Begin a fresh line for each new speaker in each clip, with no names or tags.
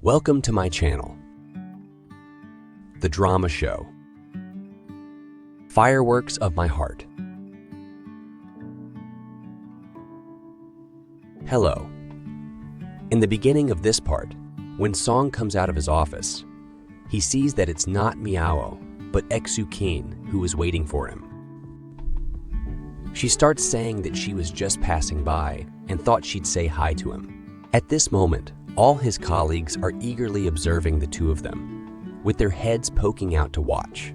Welcome to my channel, The Drama Show, Fireworks of My Heart. Hello. In the beginning of this part, when Song comes out of his office, he sees that it's not Miao, but Exu-kin who is waiting for him. She starts saying that she was just passing by and thought she'd say hi to him. At this moment, all his colleagues are eagerly observing the two of them, with their heads poking out to watch.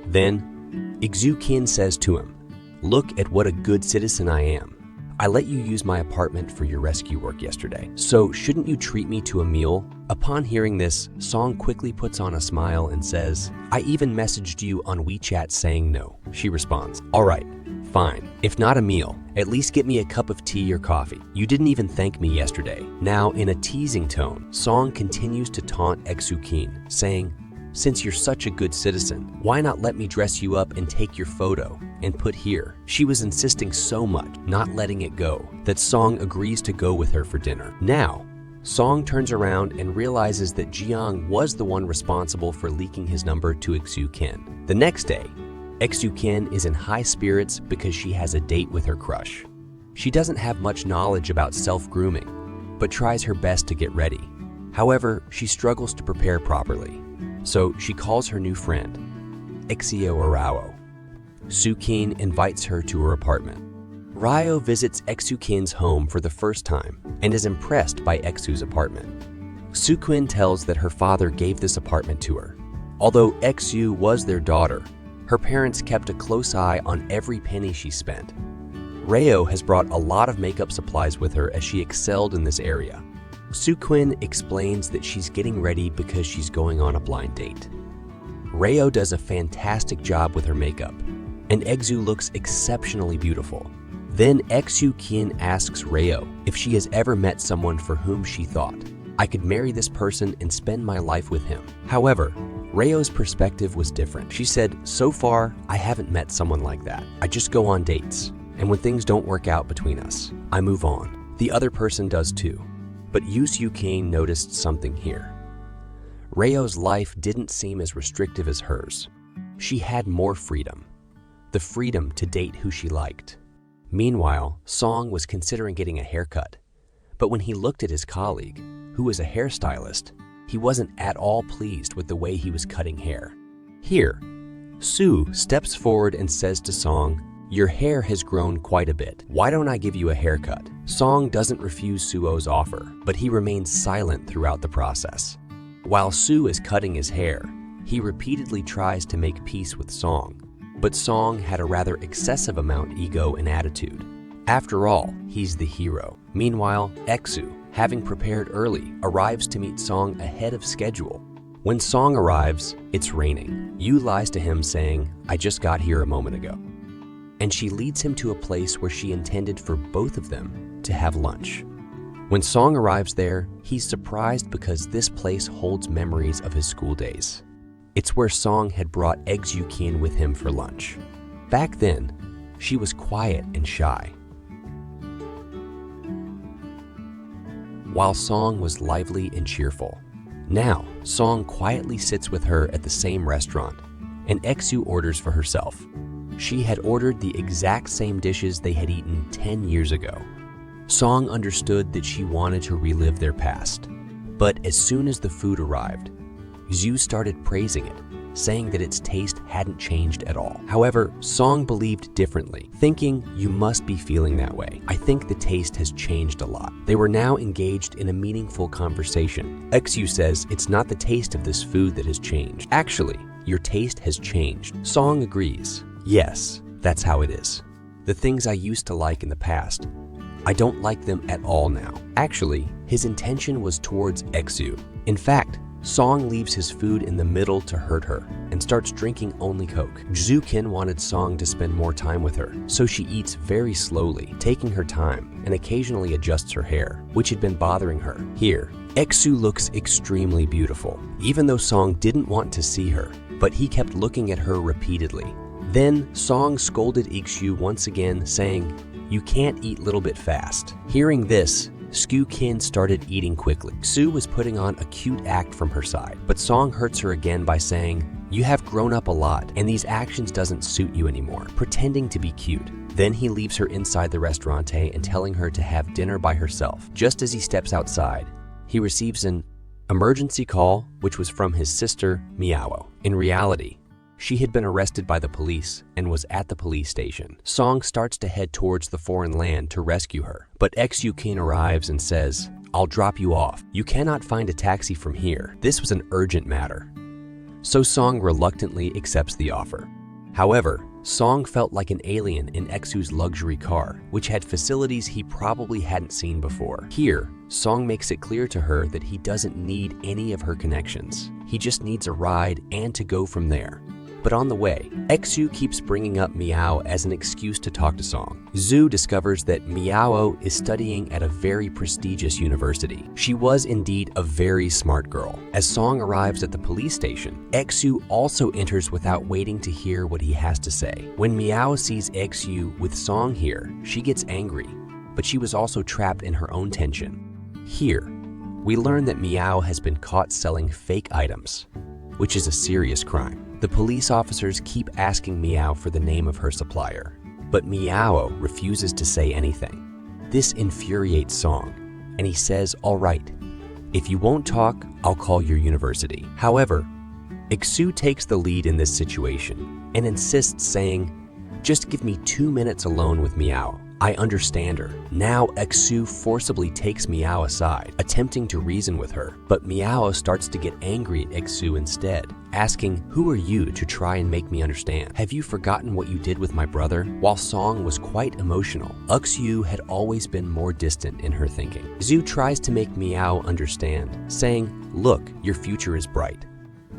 Then, Exu-kin says to him, "Look at what a good citizen I am. I let you use my apartment for your rescue work yesterday, so shouldn't you treat me to a meal?" Upon hearing this, Song quickly puts on a smile and says, "I even messaged you on WeChat saying no." She responds, "All right, fine. If not a meal, at least get me a cup of tea or coffee. You didn't even thank me yesterday." Now, in a teasing tone, Song continues to taunt Exu-kin, saying, "Since you're such a good citizen, why not let me dress you up and take your photo and put here?" She was insisting so much, not letting it go, that Song agrees to go with her for dinner. Now, Song turns around and realizes that Jiang was the one responsible for leaking his number to Exu-kin. The next day, Exu-kin is in high spirits because she has a date with her crush. She doesn't have much knowledge about self-grooming, but tries her best to get ready. However, she struggles to prepare properly. So she calls her new friend, Exio Arao. Su-kin invites her to her apartment. Ryo visits Exu-kin's home for the first time and is impressed by Exu's apartment. Su-kin tells that her father gave this apartment to her. Although Exu was their daughter, her parents kept a close eye on every penny she spent. Ryo has brought a lot of makeup supplies with her as she excelled in this area. Su-kin explains that she's getting ready because she's going on a blind date. Ryo does a fantastic job with her makeup, and Exu looks exceptionally beautiful. Then Exu-kin asks Ryo if she has ever met someone for whom she thought, "I could marry this person and spend my life with him." However, Ryo's perspective was different. She said, "So far, I haven't met someone like that. I just go on dates, and when things don't work out between us, I move on." The other person does too. But Su-kin noticed something here. Ryo's life didn't seem as restrictive as hers. She had more freedom. The freedom to date who she liked. Meanwhile, Song was considering getting a haircut. But when he looked at his colleague, who was a hairstylist, he wasn't at all pleased with the way he was cutting hair. Here, Su steps forward and says to Song, "Your hair has grown quite a bit. Why don't I give you a haircut?" Song doesn't refuse Suo's offer, but he remains silent throughout the process. While Su is cutting his hair, he repeatedly tries to make peace with Song, but Song had a rather excessive amount ego and attitude. After all, he's the hero. Meanwhile, Exu, having prepared early, arrives to meet Song ahead of schedule. When Song arrives, it's raining. Yu lies to him saying, "I just got here a moment ago." And she leads him to a place where she intended for both of them to have lunch. When Song arrives there, he's surprised because this place holds memories of his school days. It's where Song had brought Exu-kin with him for lunch. Back then, she was quiet and shy, while Song was lively and cheerful. Now, Song quietly sits with her at the same restaurant, and Exu orders for herself. She had ordered the exact same dishes they had eaten 10 years ago. Song understood that she wanted to relive their past. But as soon as the food arrived, Xu started praising it, saying that its taste hadn't changed at all. However, Song believed differently, thinking, "You must be feeling that way. I think the taste has changed a lot." They were now engaged in a meaningful conversation. Exu says, "It's not the taste of this food that has changed. Actually, your taste has changed." Song agrees. "Yes, that's how it is. The things I used to like in the past, I don't like them at all now." Actually, his intention was towards Exu. In fact, Song leaves his food in the middle to hurt her and starts drinking only Coke. Su-kin wanted Song to spend more time with her, so she eats very slowly, taking her time, and occasionally adjusts her hair, which had been bothering her. Here, Exu looks extremely beautiful, even though Song didn't want to see her, but he kept looking at her repeatedly. Then Song scolded Exu once again, saying, "You can't eat little bit fast." Hearing this, Soo Kin started eating quickly. Soo was putting on a cute act from her side, but Song hurts her again by saying, "You have grown up a lot, and these actions doesn't suit you anymore," pretending to be cute. Then he leaves her inside the restaurante and telling her to have dinner by herself. Just as he steps outside, he receives an emergency call, which was from his sister, Miao. In reality, she had been arrested by the police and was at the police station. Song starts to head towards the foreign land to rescue her, but Soo Kin arrives and says, "I'll drop you off. You cannot find a taxi from here. This was an urgent matter." So Song reluctantly accepts the offer. However, Song felt like an alien in Soo's luxury car, which had facilities he probably hadn't seen before. Here, Song makes it clear to her that he doesn't need any of her connections. He just needs a ride and to go from there. But on the way, Soo keeps bringing up Miao as an excuse to talk to Song. Soo discovers that Miao is studying at a very prestigious university. She was indeed a very smart girl. As Song arrives at the police station, Soo also enters without waiting to hear what he has to say. When Miao sees Soo with Song here, she gets angry, but she was also trapped in her own tension. Here, we learn that Miao has been caught selling fake items, which is a serious crime. The police officers keep asking Miao for the name of her supplier, but Miao refuses to say anything. This infuriates Song, and he says, "All right, if you won't talk, I'll call your university." However, Soo takes the lead in this situation and insists, saying, "Just give me 2 minutes alone with Miao. I understand her." Now Soo forcibly takes Miao aside, attempting to reason with her, but Miao starts to get angry at Soo instead, asking, "Who are you to try and make me understand? Have you forgotten what you did with my brother?" While Song was quite emotional, Soo had always been more distant in her thinking. Soo tries to make Miao understand, saying, "Look, your future is bright.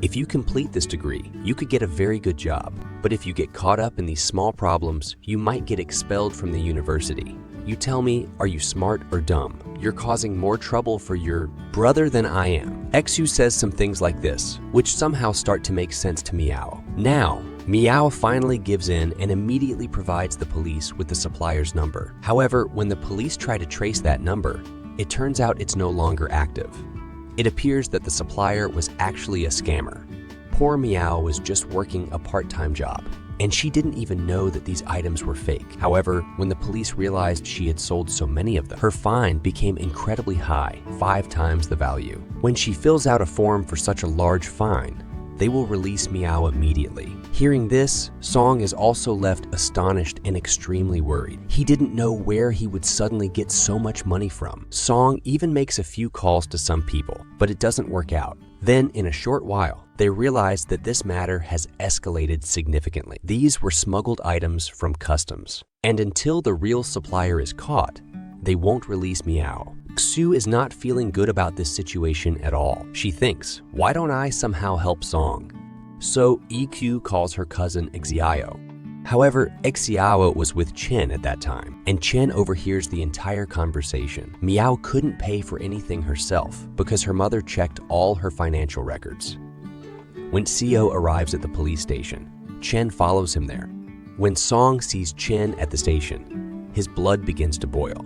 If you complete this degree, you could get a very good job. But if you get caught up in these small problems, you might get expelled from the university. You tell me, are you smart or dumb? You're causing more trouble for your brother than I am." Soo says some things like this, which somehow start to make sense to Miao. Now, Miao finally gives in and immediately provides the police with the supplier's number. However, when the police try to trace that number, it turns out it's no longer active. It appears that the supplier was actually a scammer. Poor Miao was just working a part-time job, and she didn't even know that these items were fake. However, when the police realized she had sold so many of them, her fine became incredibly high, 5 times the value. When she fills out a form for such a large fine, they will release Miao immediately. Hearing this, Song is also left astonished and extremely worried. He didn't know where he would suddenly get so much money from. Song even makes a few calls to some people, but it doesn't work out. Then, in a short while, they realize that this matter has escalated significantly. These were smuggled items from customs, and until the real supplier is caught, they won't release Miao. Soo is not feeling good about this situation at all. She thinks, why don't I somehow help Song? So EQ calls her cousin Xiao. However, Xiao was with Chen at that time, and Chen overhears the entire conversation. Miao couldn't pay for anything herself because her mother checked all her financial records. When Xiao arrives at the police station, Chen follows him there. When Song sees Chen at the station, his blood begins to boil.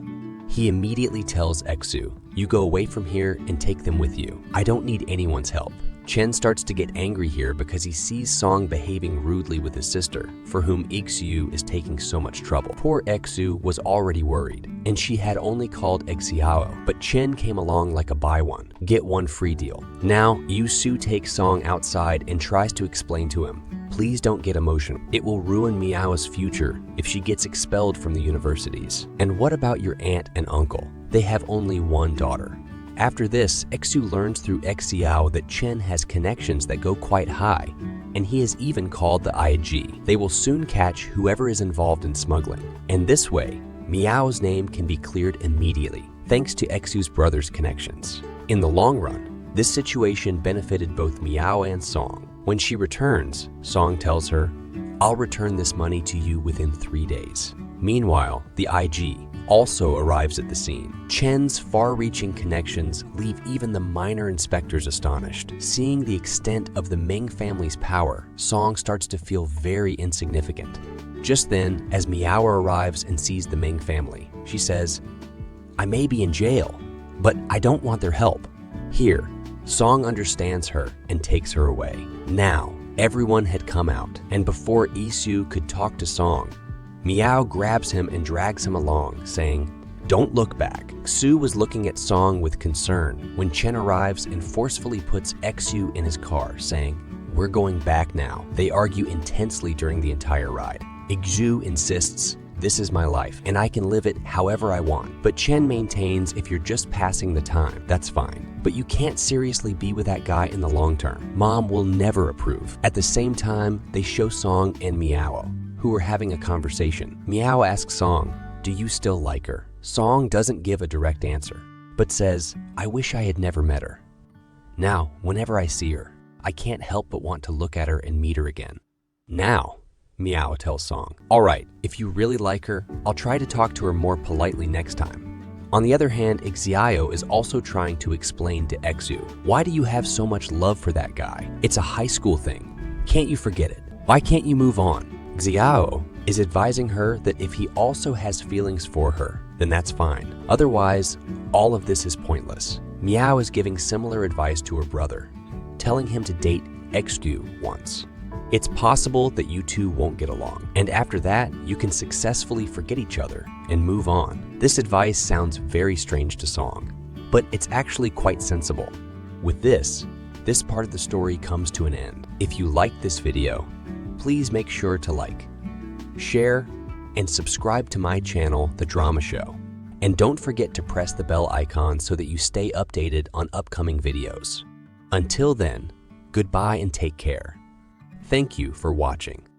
He immediately tells Soo, "You go away from here and take them with you. I don't need anyone's help." Chen starts to get angry here because he sees Song behaving rudely with his sister, for whom Soo is taking so much trouble. Poor Soo was already worried, and she had only called Xiao, but Chen came along like a buy one, get one free deal. Now, Soo takes Song outside and tries to explain to him, "Please don't get emotional. It will ruin Miao's future if she gets expelled from the universities. And what about your aunt and uncle? They have only one daughter." After this, Soo learns through Xiao that Chen has connections that go quite high, and he is even called the IG. They will soon catch whoever is involved in smuggling, and this way, Miao's name can be cleared immediately, thanks to Soo's brother's connections. In the long run, this situation benefited both Miao and Song. When she returns, Song tells her, "I'll return this money to you within 3 days." Meanwhile, the IG also arrives at the scene. Chen's far-reaching connections leave even the minor inspectors astonished. Seeing the extent of the Ming family's power, Song starts to feel very insignificant. Just then, as Miao arrives and sees the Ming family, she says, I may be in jail, but I don't want their help. Here, Song understands her and takes her away. Now, everyone had come out, and before Isu could talk to Song, Meow grabs him and drags him along, saying, "Don't look back." Su was looking at Song with concern when Chen arrives and forcefully puts Xu in his car, saying, "We're going back now." They argue intensely during the entire ride. Xu insists, "This is my life, and I can live it however I want." But Chen maintains if you're just passing the time, that's fine. But you can't seriously be with that guy in the long term. Mom will never approve. At the same time, they show Song and Meow, who are having a conversation. Meow asks Song, "Do you still like her?" Song doesn't give a direct answer, but says, "I wish I had never met her. Now, whenever I see her, I can't help but want to look at her and meet her again." Now, Meow tells Song, "All right, if you really like her, I'll try to talk to her more politely next time." On the other hand, Xiao is also trying to explain to Xu, "Why do you have so much love for that guy? It's a high school thing. Can't you forget it? Why can't you move on?" Xiao is advising her that if he also has feelings for her, then that's fine. Otherwise, all of this is pointless. Meow is giving similar advice to her brother, telling him to date Xu once. It's possible that you two won't get along, and after that, you can successfully forget each other and move on. This advice sounds very strange to Song, but it's actually quite sensible. With this part of the story comes to an end. If you liked this video, please make sure to like, share, and subscribe to my channel, The Drama Show. And don't forget to press the bell icon so that you stay updated on upcoming videos. Until then, goodbye and take care. Thank you for watching.